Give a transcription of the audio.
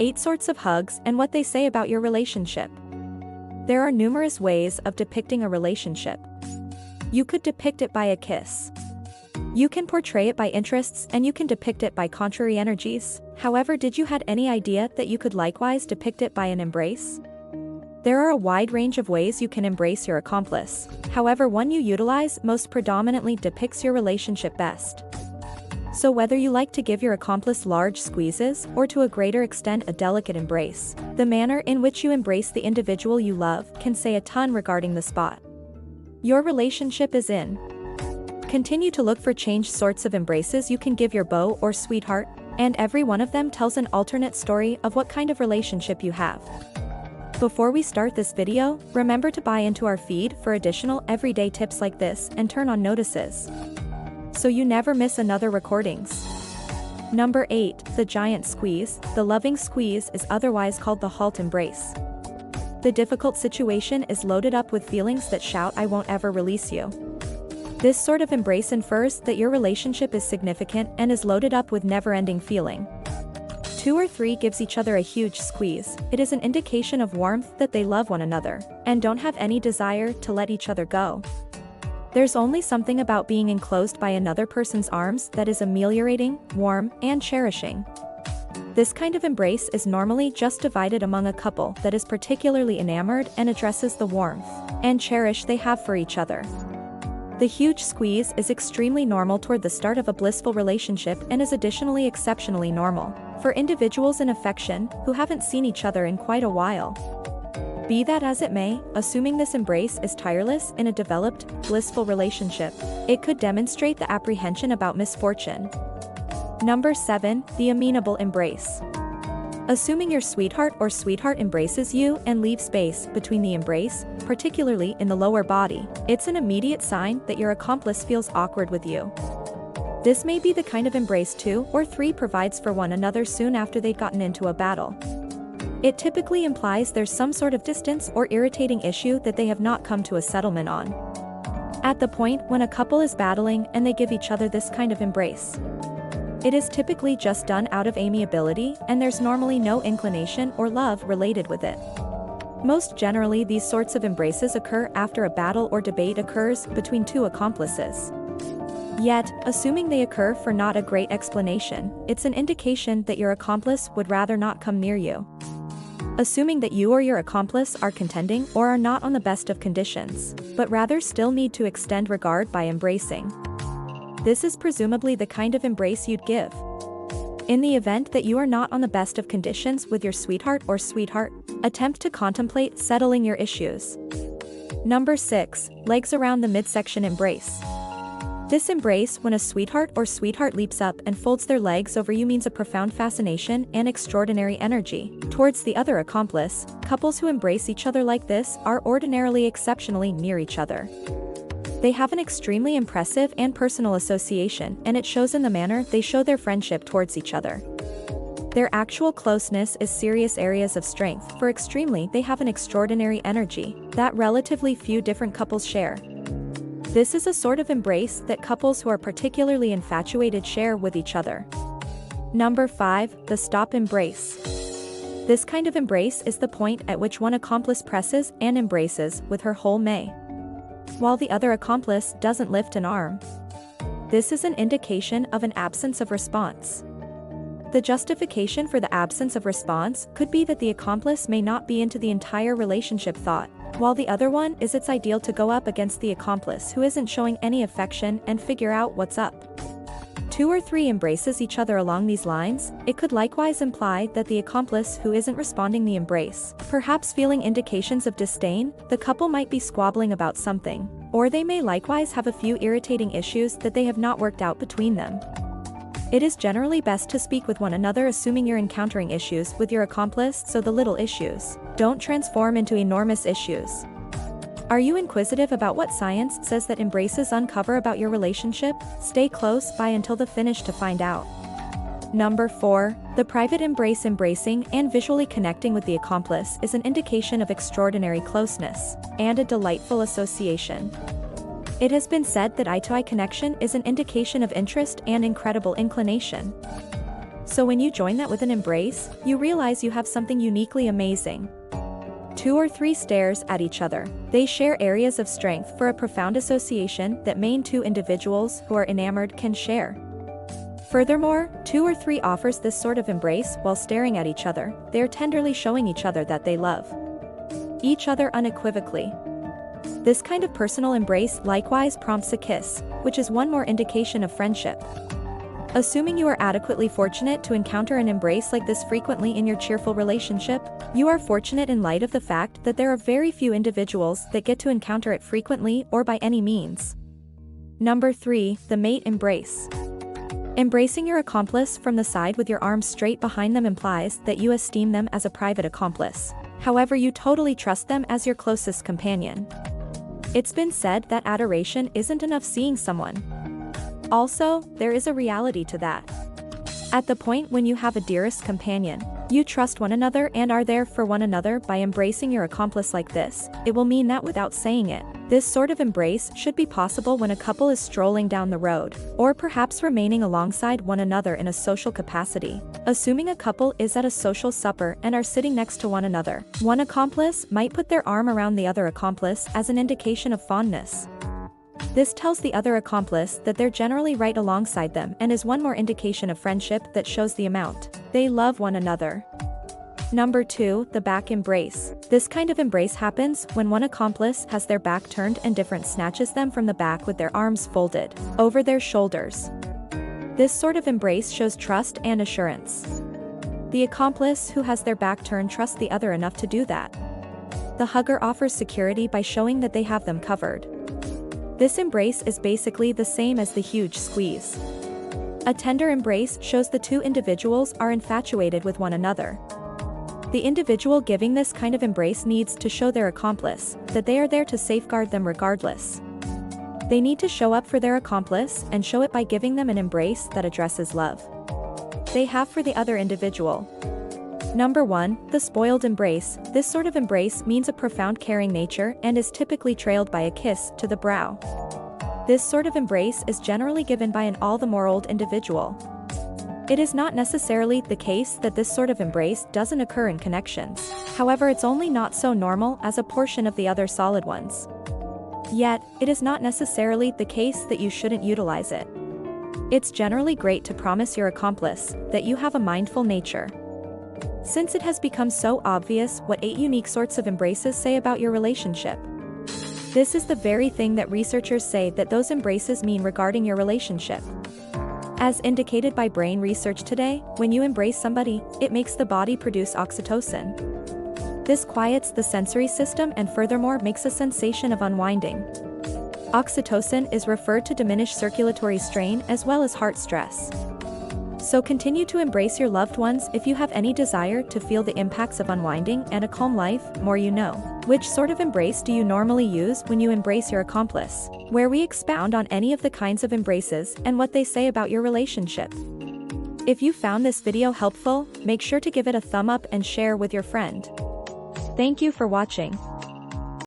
8 sorts of hugs and what they say about your relationship. There are numerous ways of depicting a relationship. You could depict it by a kiss. You can portray it by interests, and you can depict it by contrary energies. However, did you had any idea that you could likewise depict it by an embrace? There are a wide range of ways you can embrace your accomplice. However, one you utilize most predominantly depicts your relationship best. So whether you like to give your accomplice large squeezes or to a greater extent a delicate embrace, the manner in which you embrace the individual you love can say a ton regarding the spot your relationship is in. Continue to look for changed sorts of embraces you can give your beau or sweetheart, and every one of them tells an alternate story of what kind of relationship you have. Before we start this video, remember to buy into our feed for additional everyday tips like this and turn on notices, so you never miss another recordings. Number 8, the giant squeeze. The loving squeeze is otherwise called the halt embrace. The difficult situation is loaded up with feelings that shout, "I won't ever release you." This sort of embrace infers that your relationship is significant and is loaded up with never-ending feeling. 2 or 3 gives each other a huge squeeze. It is an indication of warmth that they love one another and don't have any desire to let each other go. There's only something about being enclosed by another person's arms that is ameliorating, warm, and cherishing. This kind of embrace is normally just divided among a couple that is particularly enamored and addresses the warmth and cherish they have for each other. The huge squeeze is extremely normal toward the start of a blissful relationship and is additionally exceptionally normal for individuals in affection who haven't seen each other in quite a while. Be that as it may, assuming this embrace is tireless in a developed, blissful relationship, it could demonstrate the apprehension about misfortune. Number 7, the Amenable Embrace. Assuming your sweetheart or sweetheart embraces you and leaves space between the embrace, particularly in the lower body, it's an immediate sign that your accomplice feels awkward with you. This may be the kind of embrace 2 or 3 provides for one another soon after they've gotten into a battle. It typically implies there's some sort of distance or irritating issue that they have not come to a settlement on. At the point when a couple is battling and they give each other this kind of embrace, it is typically just done out of amiability, and there's normally no inclination or love related with it. Most generally, these sorts of embraces occur after a battle or debate occurs between 2 accomplices. Yet, assuming they occur for not a great explanation, it's an indication that your accomplice would rather not come near you. Assuming that you or your accomplice are contending or are not on the best of conditions, but rather still need to extend regard by embracing. This is presumably the kind of embrace you'd give. In the event that you are not on the best of conditions with your sweetheart or sweetheart, attempt to contemplate settling your issues. Number 6, legs around the midsection embrace. This embrace, when a sweetheart or sweetheart leaps up and folds their legs over you, means a profound fascination and extraordinary energy towards the other accomplice. Couples who embrace each other like this are ordinarily exceptionally near each other. They have an extremely impressive and personal association, and it shows in the manner they show their friendship towards each other. Their actual closeness is serious areas of strength, for extremely they have an extraordinary energy that relatively few different couples share. This is a sort of embrace that couples who are particularly infatuated share with each other. Number 5, the stop embrace. This kind of embrace is the point at which one accomplice presses and embraces with her whole might, while the other accomplice doesn't lift an arm. This is an indication of an absence of response. The justification for the absence of response could be that the accomplice may not be into the entire relationship thought, while the other one is it's ideal to go up against the accomplice who isn't showing any affection and figure out what's up. 2 or 3 embraces each other along these lines. It could likewise imply that the accomplice who isn't responding the embrace, perhaps feeling indications of disdain, the couple might be squabbling about something, or they may likewise have a few irritating issues that they have not worked out between them. It is generally best to speak with one another assuming you're encountering issues with your accomplice, so the little issues don't transform into enormous issues. Are you inquisitive about what science says that embraces uncover about your relationship? Stay close by until the finish to find out. Number 4, the private embrace. Embracing and visually connecting with the accomplice is an indication of extraordinary closeness and a delightful association. It has been said that eye-to-eye connection is an indication of interest and incredible inclination. So when you join that with an embrace, you realize you have something uniquely amazing. 2 or 3 stares at each other. They share areas of strength for a profound association that main 2 individuals who are enamored can share. Furthermore, 2 or 3 offers this sort of embrace while staring at each other. They are tenderly showing each other that they love each other unequivocally. This kind of personal embrace likewise prompts a kiss, which is one more indication of friendship. Assuming you are adequately fortunate to encounter an embrace like this frequently in your cheerful relationship, you are fortunate in light of the fact that there are very few individuals that get to encounter it frequently or by any means. Number 3, the mate embrace. Embracing your accomplice from the side with your arms straight behind them implies that you esteem them as a private accomplice. However, you totally trust them as your closest companion. It's been said that adoration isn't enough seeing someone. Also, there is a reality to that. At the point when you have a dearest companion, you trust one another and are there for one another. By embracing your accomplice like this, it will mean that without saying it. This sort of embrace should be possible when a couple is strolling down the road, or perhaps remaining alongside one another in a social capacity. Assuming a couple is at a social supper and are sitting next to one another, one accomplice might put their arm around the other accomplice as an indication of fondness. This tells the other accomplice that they're generally right alongside them and is one more indication of friendship that shows the amount they love one another. Number 2, the back embrace. This kind of embrace happens when one accomplice has their back turned and different snatches them from the back with their arms folded over their shoulders. This sort of embrace shows trust and assurance. The accomplice who has their back turned trusts the other enough to do that. The hugger offers security by showing that they have them covered. This embrace is basically the same as the huge squeeze. A tender embrace shows the 2 individuals are infatuated with one another. The individual giving this kind of embrace needs to show their accomplice that they are there to safeguard them regardless. They need to show up for their accomplice and show it by giving them an embrace that addresses love they have for the other individual. Number 1, the spoiled embrace. This sort of embrace means a profound caring nature and is typically trailed by a kiss to the brow. This sort of embrace is generally given by an all-the-more-old individual. It is not necessarily the case that this sort of embrace doesn't occur in connections. However, it's only not so normal as a portion of the other solid ones. Yet, it is not necessarily the case that you shouldn't utilize it. It's generally great to promise your accomplice that you have a mindful nature. Since it has become so obvious what 8 unique sorts of embraces say about your relationship. This is the very thing that researchers say that those embraces mean regarding your relationship. As indicated by brain research today, when you embrace somebody, it makes the body produce oxytocin. This quiets the sensory system and furthermore makes a sensation of unwinding. Oxytocin is referred to diminished circulatory strain as well as heart stress. So continue to embrace your loved ones if you have any desire to feel the impacts of unwinding and a calm life. More you know. Which sort of embrace do you normally use when you embrace your accomplice? Where we expound on any of the kinds of embraces and what they say about your relationship. If you found this video helpful, make sure to give it a thumb up and share with your friend. Thank you for watching.